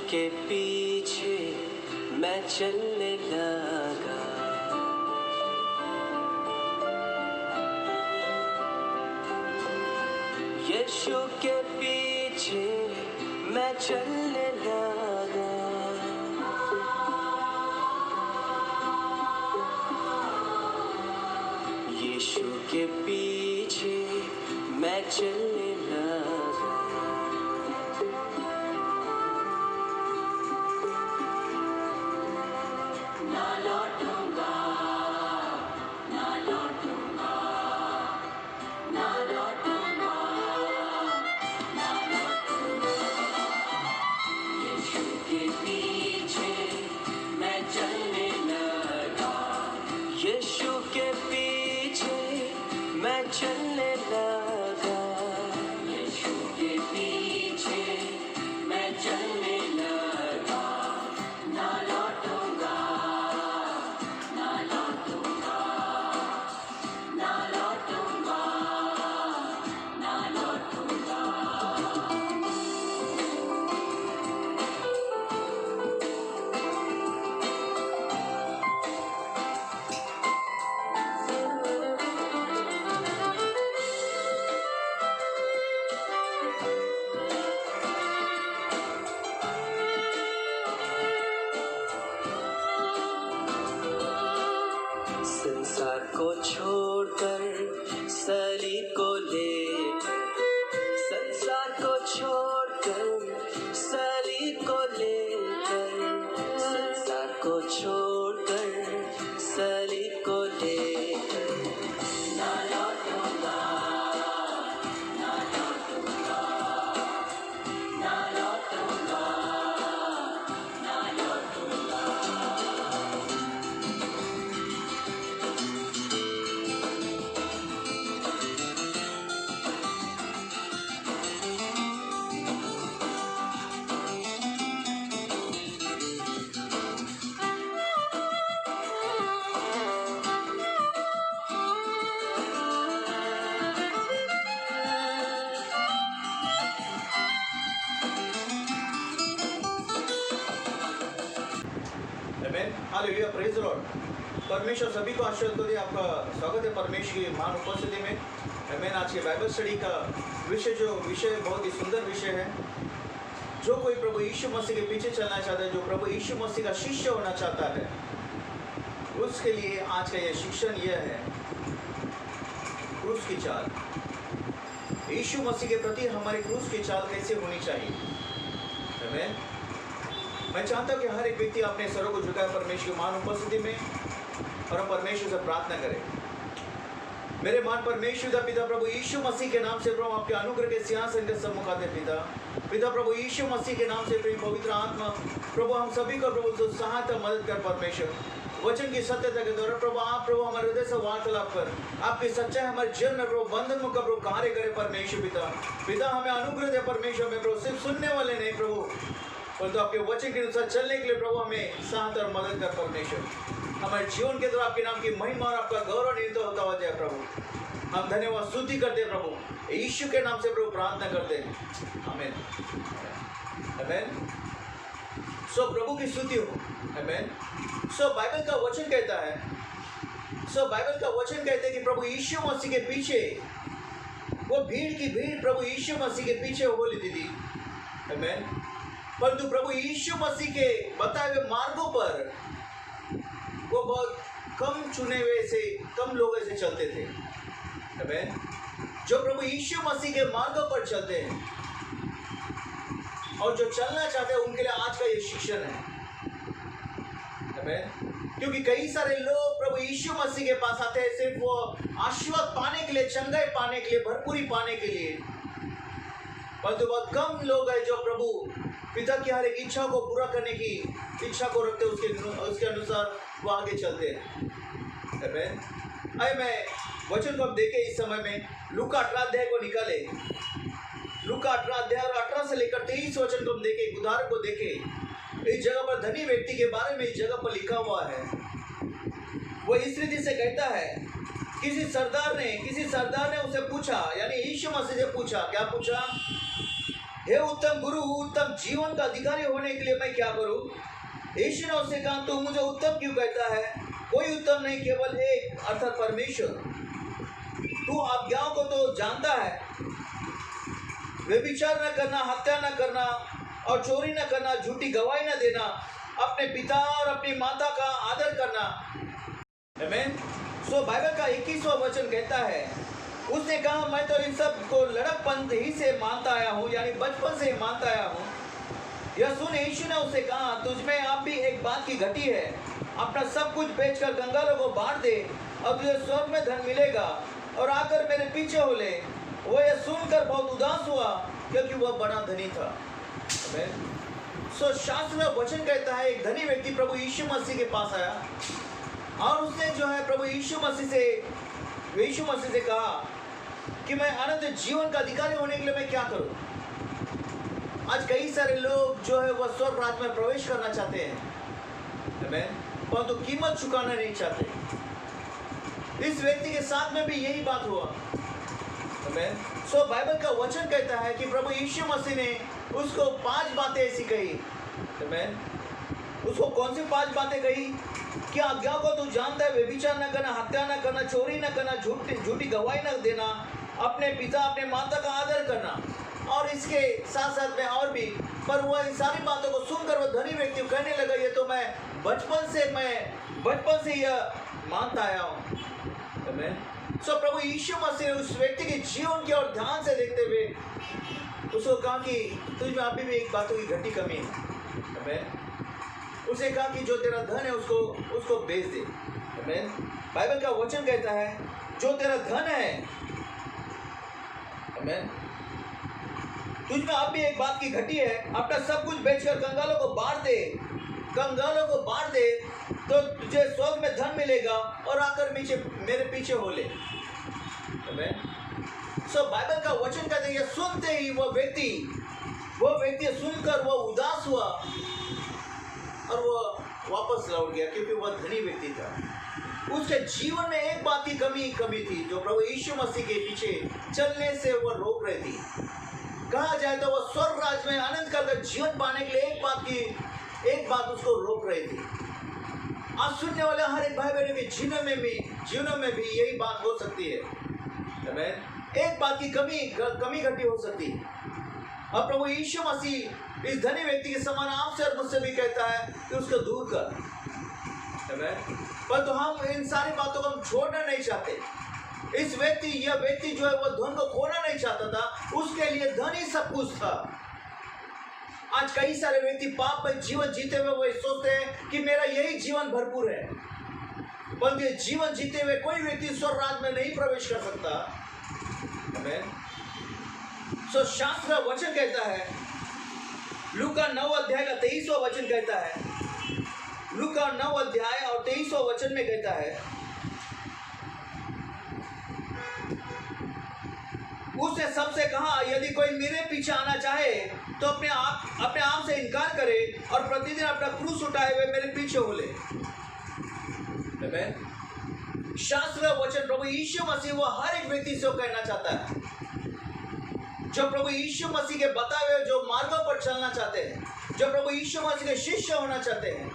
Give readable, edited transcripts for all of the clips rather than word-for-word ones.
के पीछे मैं चलने लगा, यीशु के पीछे मैं चलने लगा। यीशु के पीछे मैं चलने लगा। ना लौटूंगा, ना लौटूंगा, ना लौटूंगा, ना लौटूंगा। यीशु के पीछे मैं चलने लगा, यीशु के पीछे मैं चलने लगा, यीशु के पीछे मैं चलने लगा। ना लौटूंगा, ना लौटूंगा, ना लौटूंगा, ना लौटूंगा। संसार को छोड़कर सलीब को लेकर, संसार को छोड़कर सलीब को लेकर, संसार को छोड़कर सलीब को लेकर। ना लौटूंगा, ना लौटूंगा, ना लौटूंगा, ना लौटूंगा। आमेन, हालेलुया, प्रेज द लॉर्ड। परमेश्वर सभी को आशीर्वाद दे। आपका स्वागत है परमेश्वर की महान उपस्थिति में। आमेन। आज के बाइबल स्टडी का विषय बहुत ही सुंदर विषय है। जो कोई प्रभु यीशु मसीह के पीछे चलना चाहता है, जो प्रभु यीशु मसीह का शिष्य होना चाहता है, उसके लिए आज का यह शिक्षण यह है, क्रूस की चाल। यीशु मसीह के प्रति हमारी क्रूस की चाल कैसे होनी चाहिए। आमेन। मैं चाहता हूं कि हर एक व्यक्ति अपने सरों को झुकाए परमेश्वर की महान उपस्थिति में और हम परमेश्वर से प्रार्थना करें। मेरे महान परमेश्वर पिता प्रभु यीशु मसीह के नाम से प्रभु आपके अनुग्रह के सिंहासन के सम्मुख आते पिता प्रभु यीशु मसीह के नाम से प्रेम पवित्र आत्मा प्रभु हम सभी को प्रभु तो सहायता मदद कर परमेश्वर वचन की सत्यता के द्वारा प्रभु आप प्रभु हमारे हृदय से वार्तालाप कर आपकी सच्चाई हमारे जीवन में प्रभु बंधन मुक्त प्रभु कार्य करे परमेश्वर पिता हमें अनुग्रह दे परमेश्वर में प्रभु सिर्फ सुनने वाले नहीं प्रभु परंतु आपके वचन के अनुसार चलने के लिए प्रभु हमें सहायता और मदद कर परमेश्वर। हमारे जीवन के द्वारा आपके नाम की महिमा और आपका गौरव निहित होता हो जाए प्रभु। हम धन्यवाद स्तुति करते हैं प्रभु, यीशु के नाम से प्रभु प्रार्थना करते हैं, आमीन आमीन। सो प्रभु की स्तुति हो, आमीन। सो बाइबल का वचन कहता है, बाइबल का वचन कहते हैं कि प्रभु यीशु मसीह के पीछे वो भीड़ की भीड़ प्रभु यीशु मसीह के पीछे हो लेती थी, आमीन। परंतु प्रभु यीशु मसीह के बताए हुए मार्गों पर वो बहुत कम चुने हुए से कम लोग ऐसे चलते थे, आमीन। जो प्रभु यीशु मसीह के मार्गों पर चलते हैं और जो चलना चाहते हैं उनके लिए आज का ये शिक्षण है, आमीन। क्योंकि कई सारे लोग प्रभु यीशु मसीह के पास आते हैं सिर्फ वो आशीर्वाद पाने के लिए, चंगाई पाने के लिए, भरपूरी पाने के लिए, परंतु बहुत कम लोग हैं जो प्रभु पिता की हर एक इच्छा को पूरा करने की इच्छा को रखते उसके अनुसार वो आगे चलते हैं, आमीन। आइए मैं वचन को अब देखें इस समय में लूका 18 अध्याय को निकाले, लूका 18 अध्याय 18 से लेकर 23 वचन को हम देखें, उदाहरण को देखें। इस जगह पर धनी व्यक्ति के बारे में इस जगह पर लिखा हुआ है। वो इस रीति से कहता है, किसी सरदार ने उसे पूछा, यानी यीशु मसीह से पूछा, क्या पूछा? हे उत्तम गुरु, उत्तम जीवन का अधिकारी होने के लिए मैं क्या करूं? यीशु ने उससे कहा, तू मुझे उत्तम क्यों कहता है? कोई उत्तम नहीं, केवल एक, अर्थात परमेश्वर। तू आज्ञाओं को तो जानता है, व्यभिचार न करना, हत्या न करना और चोरी न करना, झूठी गवाही न देना, अपने पिता और अपनी माता का आदर करना। आमीन। सो बाइबल का 21वां वचन कहता है, उसने कहा, मैं तो इन सब को लड़कपन ही से मानता आया हूँ, यानी बचपन से मानता आया हूँ। यह सुन यीशु ने उससे कहा, तुझमें आप भी एक बात की घटी है, अपना सब कुछ बेचकर कंगालों को बांट दे और तुझे स्वर्ग में धन मिलेगा, और आकर मेरे पीछे हो ले। वो यह सुनकर बहुत उदास हुआ, क्योंकि वह बड़ा धनी था। सो शास्त्र वचन कहता है, एक धनी व्यक्ति प्रभु यीशु मसीह के पास आया और उसने जो है प्रभु यीशु मसीह से कहा कि मैं अनंत जीवन का अधिकारी होने के लिए मैं क्या करूं? आज कई सारे लोग जो है वह स्वर्ग राज्य में प्रवेश करना चाहते हैं, परंतु तो कीमत चुकाना नहीं चाहते। इस व्यक्ति के साथ में भी यही बात हुआ। सो बाइबल का वचन कहता है कि प्रभु यीशु मसीह ने उसको 5 बातें ऐसी कही। उसको कौन सी 5 बातें कही? कि आज्ञा को तू जानता है, व्यभिचार न करना, हत्या न करना, चोरी न करना, झूठी गवाही न देना, अपने पिता अपने माता का आदर करना, और इसके साथ साथ में और भी। पर वह इन सारी बातों को सुनकर वह धनी व्यक्ति कहने लगा, ये तो मैं बचपन से यह मानता आया हूँ। सो प्रभु यीशु मसीह उस व्यक्ति के जीवन की ओर ध्यान से देखते हुए उसको कहा कि तुझमें अभी भी एक बातों की घटी कमी है। उसे कहा कि जो तेरा धन है उसको बेच दे। बाइबल का वचन कहता है, जो तेरा धन है, तुझमें अब भी एक बात की घटी है, अपना सब कुछ बेचकर कंगालों को बांट दे तो तुझे स्वर्ग में धन मिलेगा, और आकर मेरे पीछे हो ले। सो बाइबल का वचन कहते हैं, सुनते ही वो व्यक्ति सुनकर वो उदास हुआ और वो वापस लौट गया, क्योंकि वह धनी व्यक्ति था। उसके जीवन में एक बात की कमी थी, जो प्रभु यीशु मसीह के पीछे चलने से वो रोक रही थी। कहा जाए तो वह स्वर्ग राज्य में आनंद का जीवन पाने के लिए एक बात उसको रोक रही थी। आज सुनने वाले हर एक भाई बहनों के जीवनों में भी यही बात हो सकती है। एक बात की कमी घटी हो सकती है, और प्रभु यीशु मसीह इस धनी व्यक्ति के समान आपसे और मुझसे भी कहता है कि उसको दूर कर। पर तो हम इन सारी बातों को हम छोड़ना नहीं चाहते। यह व्यक्ति जो है वो धन को खोना नहीं चाहता था, उसके लिए धन ही सब कुछ था। आज कई सारे व्यक्ति पाप में जीवन जीते हुए वो सोचते हैं कि मेरा यही जीवन भरपूर है, बल्कि जीवन जीते हुए कोई व्यक्ति स्वर्ग राज्य में नहीं प्रवेश कर सकता। सो शास्त्र वचन कहता है, लूका 9 अध्याय का 23वां वचन कहता है, लूका 9 अध्याय और 23वां वचन में कहता है, उसने सबसे कहा, यदि कोई मेरे पीछे आना चाहे तो अपने आप से इनकार करे और प्रतिदिन अपना क्रूस उठाए हुए मेरे पीछे हो ले। शास्त्र वचन प्रभु यीशु मसीह वो हर एक व्यक्ति से कहना चाहता है, जो प्रभु यीशु मसीह के बताए हुए जो मार्गों पर चलना चाहते हैं, जो प्रभु यीशु मसीह के शिष्य होना चाहते हैं,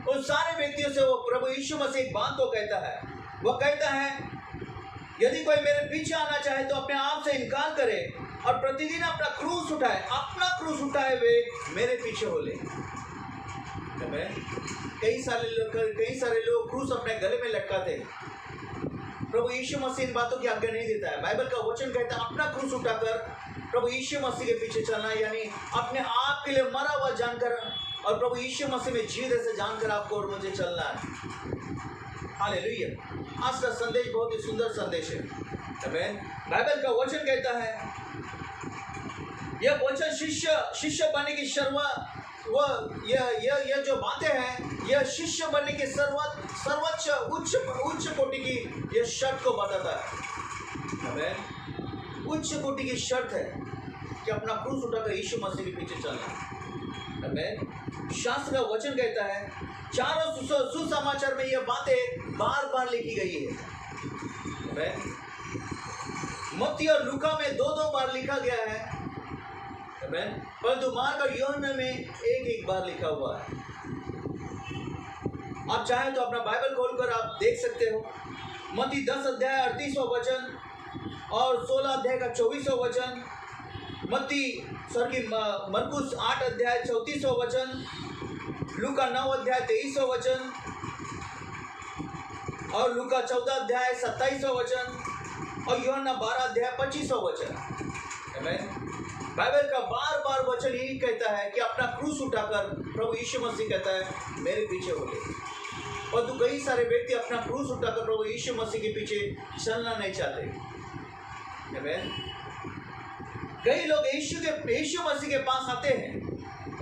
उन सारे व्यक्तियों से वो प्रभु यीशु मसीह एक बात को कहता है। वो कहता है, यदि कोई मेरे पीछे आना चाहे तो अपने आप से इनकार करे और प्रतिदिन अपना क्रूस उठाए हुए मेरे पीछे हो ले। कई सारे लोग क्रूस अपने गले में लटकाते हैं। प्रभु यीशु मसीह इन बातों की आज्ञा नहीं देता है। बाइबल का वचन कहता है, अपना क्रूस उठाकर प्रभु यीशु मसीह के पीछे चलना, यानी अपने आप के लिए मरा हुआ जानकर और प्रभु यीशु मसीह में जीवित ऐसे जानकर आपको और मुझे चलना है। हालेलुया। आज का संदेश बहुत ही सुंदर संदेश है। बाइबल का वचन कहता है, यह वचन शिष्य बनने की शुरुआत, यह जो बातें हैं, यह शिष्य बनने के सर्वोच्च उच्च कोटि की यह शर्त को बताता है। उच्च कोटि की शर्त है कि अपना क्रूस उठाकर यीशु मसीह के पीछे चलना। शास्त्र का वचन कहता है, चारों सुसमाचार में यह बातें बार बार लिखी गई है। मत्ती और लूका में 2-2 बार लिखा गया है। आमेन। परंतु मार्क और यूहन्ना में एक बार लिखा हुआ है। आप चाहें तो अपना बाइबल खोलकर आप देख सकते हो। मत्ती 10 अध्याय 38वां वचन और 16 अध्याय का 24वां वचन, मरकुस 8 अध्याय 34वां वचन, लूका 9 अध्याय 23वां वचन और लूका 14 अध्याय 27वां वचन और यूहन्ना 12 अध्याय 25वां वचन। आमेन। बाइबल का बार बार वचन यही कहता है कि अपना क्रूस उठाकर प्रभु यीशु मसीह कहता है मेरे पीछे हो ले। और तो कई सारे व्यक्ति अपना क्रूस उठाकर प्रभु यीशु मसीह के पीछे चलना नहीं चाहते। आमेन। कई लोग यीशु मसीह के पास आते हैं,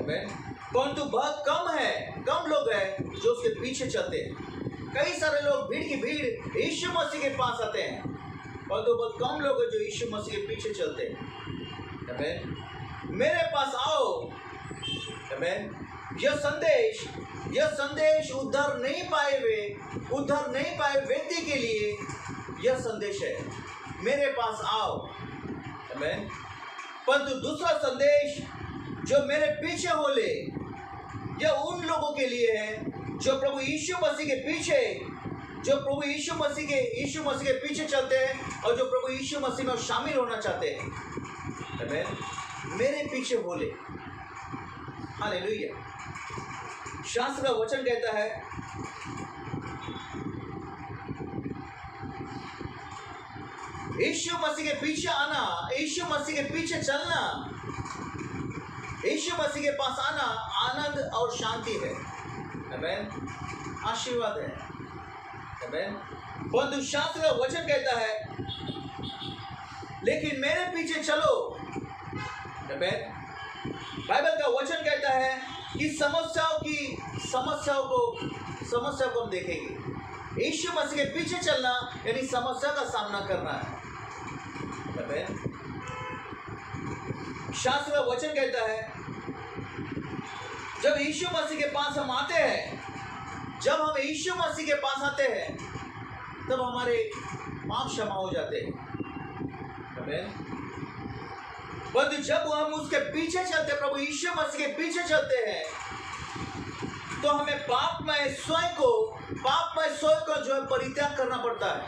आमेन, परंतु बहुत कम लोग हैं जो उसके पीछे चलते हैं। कई सारे लोग भीड़ की भीड़ यीशु मसीह के पास आते हैं, परंतु बहुत कम लोग हैं जो यीशु मसीह के पीछे चलते हैं। आमेन। मेरे पास आओ। आमेन। यह संदेश उद्धार नहीं पाए व्यक्ति के लिए यह संदेश है, मेरे पास आओ। आमेन। परंतु दूसरा संदेश जो मेरे पीछे हो ले, यह उन लोगों के लिए है जो प्रभु यीशु मसीह के पीछे चलते हैं और जो प्रभु यीशु मसीह में शामिल होना चाहते हैं। आमेन। मेरे पीछे हो ले। हालेलुया। शास्त्र का वचन कहता है यीशु मसीह के पीछे आना, यीशु मसीह के पीछे चलना, यीशु मसीह के पास आना आनंद और शांति है। आमेन। आशीर्वाद है। आमेन। परंतु शास्त्र का वचन कहता है लेकिन मेरे पीछे चलो। आमेन। बाइबल का वचन कहता है कि समस्याओं को हम देखेंगे। यीशु मसीह के पीछे चलना यानी समस्या का सामना करना है। आमेन। शास्त्र का वचन कहता है जब यीशु मसीह के पास हम आते हैं, जब हम यीशु मसीह के पास आते हैं तब हमारे पाप क्षमा हो जाते हैं। आमेन। परंतु जब हम उसके पीछे चलते, प्रभु यीशु मसीह के पीछे चलते हैं, तो हमें पापमय स्वयं को जो है परित्याग करना पड़ता है।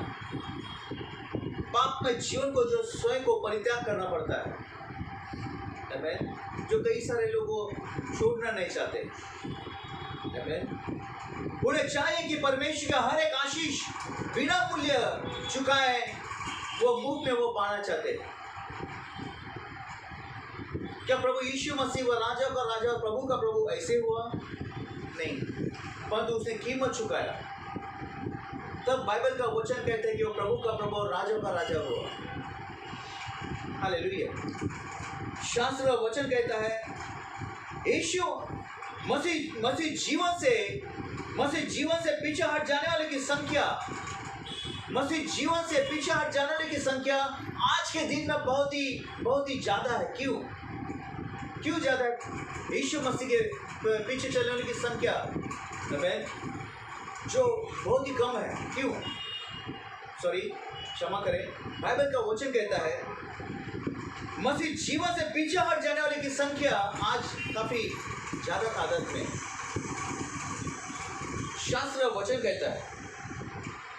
पापमय जीवन को जो स्वयं को परित्याग करना पड़ता है। आमेन। जो कई सारे लोगों छोड़ना नहीं चाहते। आमेन। उन्हें चाहिए कि परमेश्वर का हर एक आशीष बिना मूल्य चुकाए वो मुफ्त में वो पाना चाहते हैं। क्या प्रभु यीशु मसीह व राजा का राजा और प्रभु का प्रभु ऐसे हुआ? नहीं, परंतु उसने कीमत चुकाया। तब बाइबल का वचन कहते हैं कि वो प्रभु का प्रभु और राजा का राजा हुआ। हालेलुया। शास्त्र का वचन कहता है यीशु मसीह जीवन से पीछे हट जाने वाले की संख्या, आज के दिन में बहुत ही ज्यादा है। क्यों ज्यादा है? यीशु मसीह के पीछे चलने वाले की संख्या जो बहुत ही कम है। क्यों? क्षमा करें। बाइबल का वचन कहता है मसीह जीवन से पीछे हट जाने वाले की संख्या आज काफी ज्यादा तादाद में। शास्त्र वचन कहता है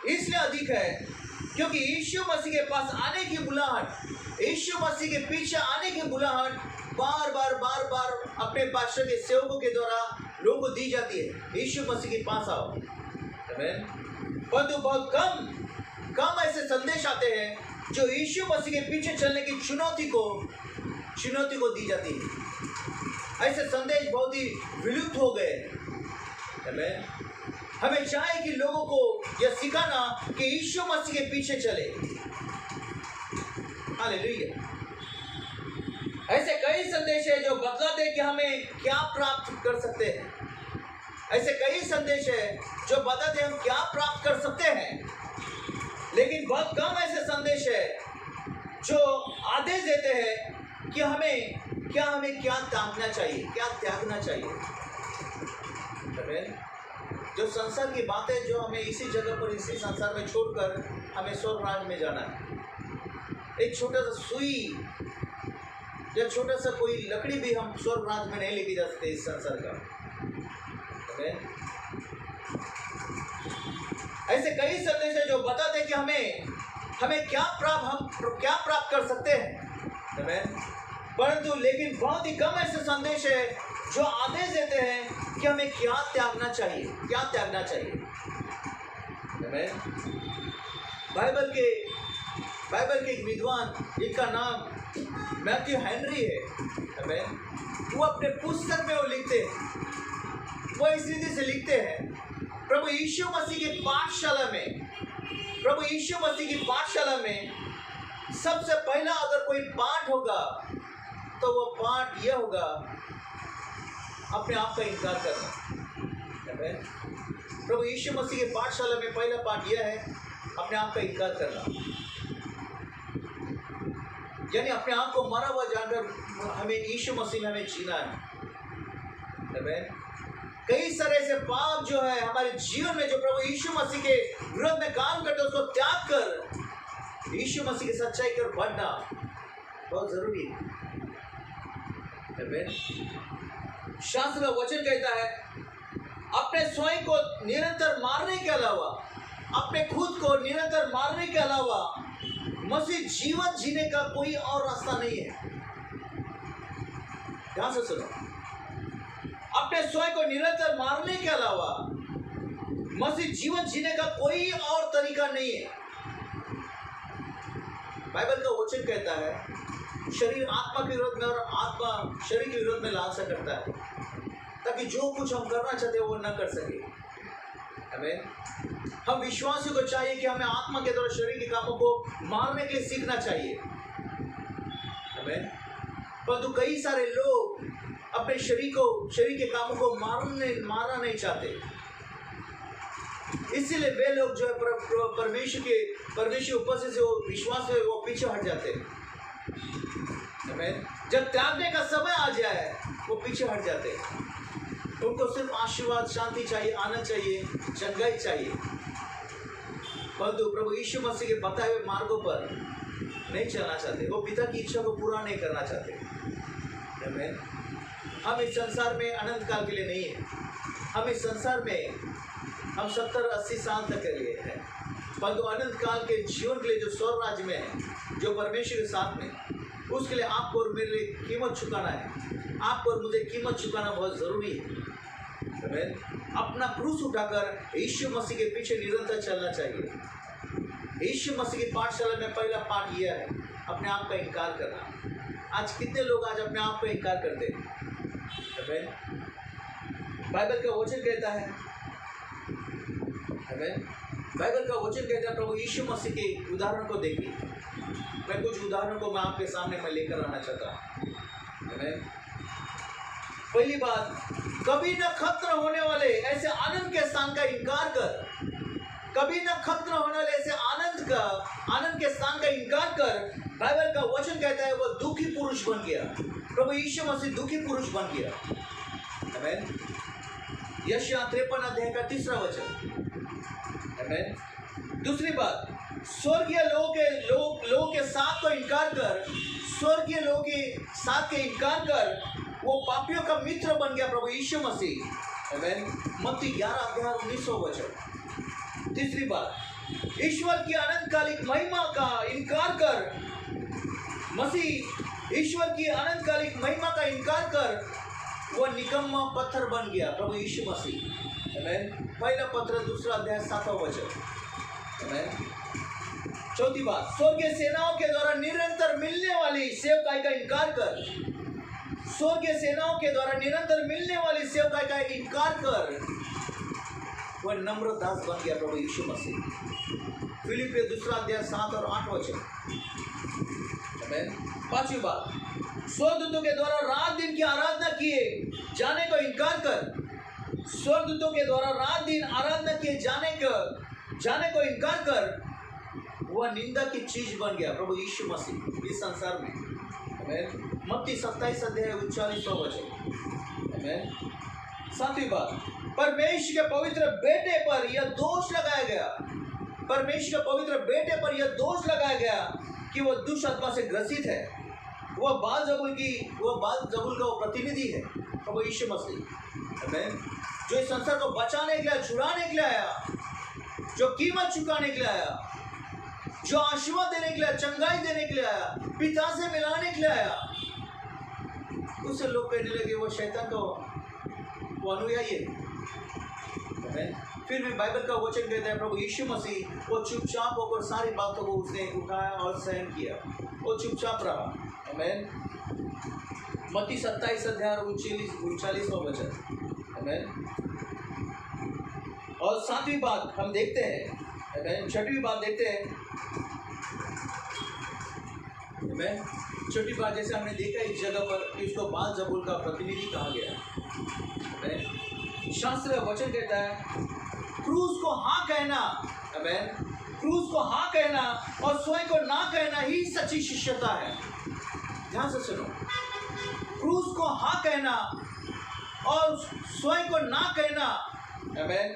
इसलिए अधिक है क्योंकि यीशु मसीह के पास आने की बुलाहट, यीशु मसीह के पीछे आने की बुलाहट बार बार अपने पास्टर के सेवकों के द्वारा लोगों को दी जाती है। यीशु मसीह के पास आओ। आमेन। परंतु बहुत कम ऐसे संदेश आते हैं जो यीशु मसीह के पीछे चलने की चुनौती को दी जाती है। ऐसे संदेश बहुत ही विलुप्त हो गए। आमेन। हमें चाहिए कि लोगों को यह सिखाना कि यीशु मसीह के पीछे चले। हालेलुया। ऐसे कई संदेश है जो बतला दे कि हमें क्या प्राप्त कर सकते हैं। ऐसे कई संदेश है जो बताते हम क्या प्राप्त कर सकते हैं, लेकिन बहुत कम ऐसे संदेश है जो आदेश देते हैं कि हमें क्या त्यागना चाहिए। जो संसार की बातें जो हमें इसी जगह पर इसी संसार में छोड़कर हमें स्वर्ग राज्य में जाना है। एक छोटा सा सुई या छोटा सा कोई लकड़ी भी हम स्वर्ग राज्य में नहीं लेके जा सकते इस संसार का। ऐसे कई संदेश हैं जो बताते हैं कि हमें क्या प्राप्त कर सकते हैं। परंतु लेकिन बहुत ही कम ऐसे संदेश है जो आदेश देते हैं कि हमें क्या त्यागना चाहिए। बाइबल के एक विद्वान जिनका नाम मैथ्यू हेनरी है, वो अपने पुस्तक में वो लिखते हैं, वो इस रीति से लिखते हैं, प्रभु यीशु मसीह की पाठशाला में सबसे पहला अगर कोई पाठ होगा तो वो पाठ यह होगा, अपने आप का इनकार करना। प्रभु यीशु मसीह के पाठशाला में पहला पाठ यह है, अपने आप का इनकार करना, यानी अपने आप को मरा हुआ जानकर हमें यीशु मसीह में हमें जीना है। कई सारे ऐसे पाप जो है हमारे जीवन में जो प्रभु यीशु मसीह के विरोध में काम करते हैं, उसको त्याग कर यीशु मसीह की सच्चाई की ओर बढ़ना बहुत जरूरी है। शास्त्र का वचन कहता है, अपने स्वयं को निरंतर मारने के अलावा, अपने खुद को निरंतर मारने के अलावा मसीह जीवन जीने का कोई और रास्ता नहीं है। ध्यान से सुनो, अपने स्वयं को निरंतर मारने के अलावा मसीह जीवन जीने का कोई और तरीका नहीं है। बाइबल का वचन कहता है, शरीर आत्मा के विरोध में और आत्मा शरीर के विरोध में लालसा करता है, ताकि जो कुछ हम करना चाहते हैं वो न कर सके। हम विश्वासियों को चाहिए कि हमें आत्मा के द्वारा शरीर के कामों को मारने के लिए सीखना चाहिए। परंतु कई सारे लोग अपने शरीर के कामों को मारना नहीं चाहते, इसीलिए वे लोग जो है परमेश्वर उपस्थिति से वो विश्वास से वो पीछे हट जाते हैं। जब त्यागने का समय आ जाए वो पीछे हट जाते हैं। उनको सिर्फ आशीर्वाद, शांति चाहिए, आनंद चाहिए, चंगाई चाहिए, परंतु प्रभु यीशु मसीह के बताए हुए मार्गों पर नहीं चलना चाहते। वो पिता की इच्छा को पूरा नहीं करना चाहते। हम इस संसार में अनंत काल के लिए नहीं है। हम इस संसार में हम 70-80 साल तक के लिए हैं, परंतु अनंत काल के जीवन के लिए जो स्वर्ग राज्य में है, जो परमेश्वर के साथ में, उसके लिए आपको और मेरे लिए कीमत चुकाना है। आपको और मुझे कीमत चुकाना बहुत ज़रूरी है। अपना क्रूस उठाकर यीशु मसीह के पीछे निरंतर चलना चाहिए। यीशु मसीह की पाठशाला में पहला पाठ यह है, अपने आप का इनकार करना। आज कितने लोग आज अपने आप का इनकार करते हैं? बाइबल का वचन कहता है, प्रभु यीशु मसीह के उदाहरण को देखिए। मैं कुछ उदाहरणों को मैं आपके सामने मैं लेकर आना चाहता हूँ। पहली बात, कभी न खत्म होने वाले ऐसे आनंद के स्थान का इनकार कर। कभी न खत्म होने वाले ऐसे आनंद के स्थान का इनकार कर। बाइबल का वचन कहता है वो दुखी पुरुष बन गया। प्रभु यीशु मसीह दुखी पुरुष बन गया। आमीन। यशायाह 53 अध्याय का 3 वचन। आमीन। दूसरी बात, स्वर्गीय लोगों के साथ को इनकार कर। स्वर्गीय लोगों के साथ के इनकार कर, वो पापियों का मित्र बन गया प्रभु यीशु मसीह। आमीन। मत्ती 11 अध्याय 19 वचन। तीसरी बात, ईश्वर की अनंतकालिक महिमा का इनकार कर। मसीह ईश्वर की अनंतकालिक महिमा का इनकार कर, वो निकम्मा पत्थर बन गया प्रभु यीशु मसीह। आमीन। पहला पत्र 2 अध्याय 7 वचन। आमीन। चौथी बात, स्वर्गीय सेनाओं के द्वारा निरंतर मिलने वाली सेवकाई का इनकार कर। स्वर्गीय सेनाओं के द्वारा निरंतर मिलने वाली सेवकाई का इनकार कर, वह नम्र दास बन गया प्रभु यीशु मसीह। फिलिपियों 2 अध्याय 7 और 8 वचन। पांचवी बात, स्वर्गदूतों के द्वारा रात दिन की आराधना किए जाने को इनकार कर। स्वर्गदूतों के द्वारा रात दिन आराधना किए जाने को इनकार कर, वह निंदा की चीज बन गया प्रभु यीशु मसीह इस संसार में। मत्ती 27 अध्याय 39 वचन। सातवीं बात, परमेश्वर के पवित्र बेटे पर यह दोष लगाया गया। परमेश्वर के पवित्र बेटे पर यह दोष लगाया गया कि वह दुष्ट आत्मा से ग्रसित है। वह बाल जबूल का वो प्रतिनिधि है प्रभु यीशु मसीह। आमीन। जो इस संसार को बचाने के लिए, छुड़ाने के लिए आया, जो कीमत चुकाने के लिए आया, जो आशीर्वाद देने के लिए, चंगाई देने के लिए आया, पिता से मिलाने के लिए आया, उससे लोग कहने लगे वो शैतान का वो अनुयायी है। फिर भी बाइबल का वचन कहता है प्रभु यीशु मसीह वो चुपचाप होकर सारी बातों को उसने उठाया और सहन किया, वो चुपचाप रहा। आमीन। मत्ती 27 अध्याय 39वां वचन। आमीन। और सातवीं बात हम देखते हैं, आमीन, छठवीं बात देखते हैं। आमीन। छठी बात जैसे हमने देखा इस जगह पर इसको बाल जबूल का प्रतिनिधि कहा गया। आमीन। शास्त्र वचन कहता है क्रूस को हाँ कहना, आमीन, क्रूस को हाँ कहना और स्वयं को ना कहना ही सच्ची शिष्यता है। ध्यान से सुनो, क्रूस को हाँ कहना और स्वयं को ना कहना, आमीन,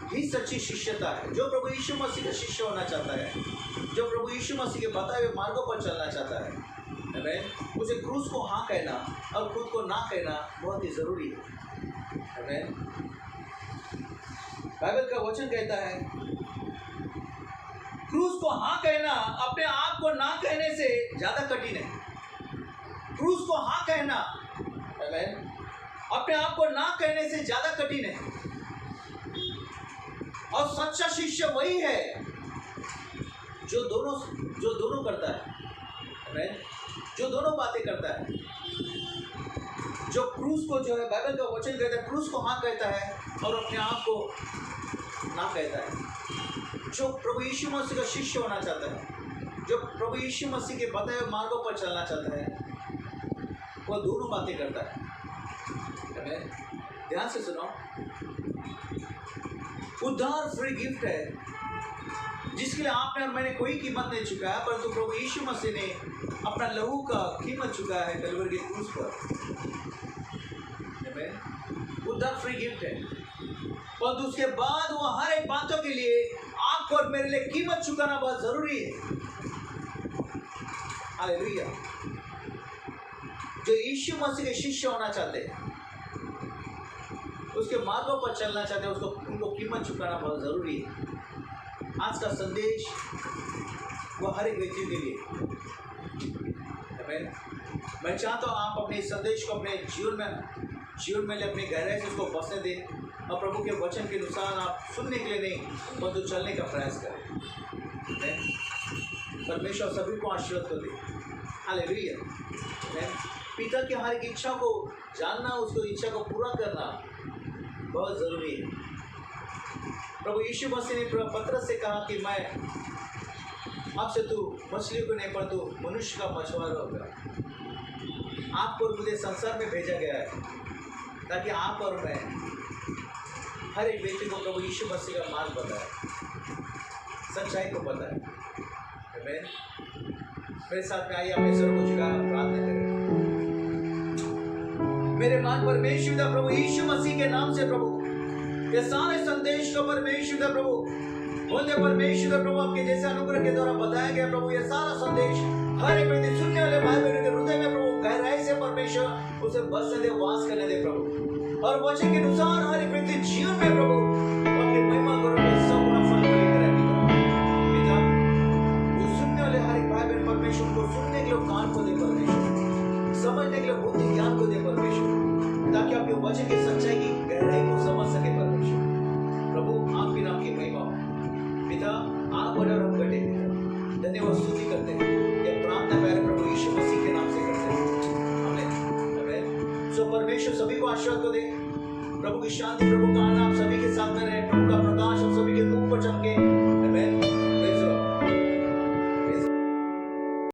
ही सच्ची शिष्यता है। जो प्रभु यीशु मसीह का शिष्य होना चाहता है, जो प्रभु यीशु मसीह के बताए हुए मार्गों पर चलना चाहता है, आमीन, उसे क्रूस को हाँ कहना और खुद को ना कहना बहुत ही जरूरी है। आमीन। बाइबल का वचन कहता है क्रूस को हाँ कहना अपने आप को ना कहने से ज्यादा कठिन है। क्रूस को हाँ कहना, आमीन, अपने आप को ना कहने से ज्यादा कठिन है। और सच्चा शिष्य वही है जो दोनों करता है, आमीन, जो दोनों बातें करता है। जो क्रूस को जो है बाइबल का वचन कहता है क्रूस को हाँ कहता है और अपने आप को ना कहता है। जो प्रभु यीशु मसीह का शिष्य होना चाहता है, जो प्रभु यीशु मसीह के बताए हुए मार्गों पर चलना चाहता है, वह दोनों बातें करता है। आमीन। ध्यान से सुनो, उद्धार फ्री गिफ्ट है जिसके लिए आपने और मैंने कोई कीमत नहीं चुकाया, परंतु प्रभु यीशु मसीह ने अपना लहू का कीमत चुकाया है कलवरी के क्रूस पर। उद्धार फ्री गिफ्ट है, और उसके बाद वो हर एक बातों के लिए आपको और मेरे लिए कीमत चुकाना बहुत जरूरी है। हालेलुया। जो यीशु मसीह के शिष्य होना चाहते हैं, उसके मार्गों पर चलना चाहते हैं, उनको कीमत चुकाना बहुत जरूरी है। आज का संदेश वो हर एक व्यक्ति के लिए। मैं चाहता हूँ आप अपने इस संदेश को अपने जीवन में अपनी गहराई से उसको बसने दें और प्रभु के वचन के अनुसार आप सुनने के लिए नहीं परंतु चलने का प्रयास करें। परमेश्वर सभी को आशीर्वाद को दे। हालेलुया। पिता की हर एक इच्छा को जानना, उसको इच्छा को पूरा करना बहुत जरूरी है। प्रभु यीशु मसीह ने पतरस से कहा कि मैं आपसे तू मछली को नहीं परंतु मनुष्य का मछुआरा होगा। आपको मुझे संसार में भेजा गया है ताकि आप और मैं हर एक व्यक्ति को प्रभु यीशु मसीह का मार्ग बताए, सच्चाई को बताए। आमीन। मेरे साथ में आइए अपने सर को झुका प्रार्थना करें। मेरे मान परमेश्वर दा प्रभु यीशु मसीह के नाम से प्रभु ये सारे संदेश को परमेश्वर दा प्रभु बोलते परमेश्वर प्रभु आपके जैसे अनुग्रह के द्वारा बताया गया प्रभु ये सारा संदेश हर एक व्यक्ति सुनने वाले भाई बहनों के हृदय में प्रभु गहराई से परमेश्वर उसे बसने दे, वास करने दे प्रभु, और वचन के अनुसार हर एक व्यक्ति जीवन में प्रभु आपकी महिमा करो, सब अपना फल लेकर आए पिता। वो सुनने वाले हर एक भाई बहन परमेश्वर को सुनने के लिए कान को दे परमेश्वर, समझने के लिए बुद्धि ज्ञान को दे परमेश्वर, ताकि आपके वचन की सच्चाई की गहराई को समझ सके परमेश्वर। प्रभु आपके नाम की महिमा पिता, आप और हम घटे धन्यवाद स्तुति करते हैं। यह प्रार्थना प्यारे प्रभु यीशु मसीह के नाम से करते हैं। आमीन। आमीन। सो परमेश्वर सभी को आशीर्वाद को दे। प्रभु की शांति, प्रभु का आनंद आप सभी के साथ में रहे। प्रभु का प्रकाश आप सभी के मुख पर चमके। आमीन।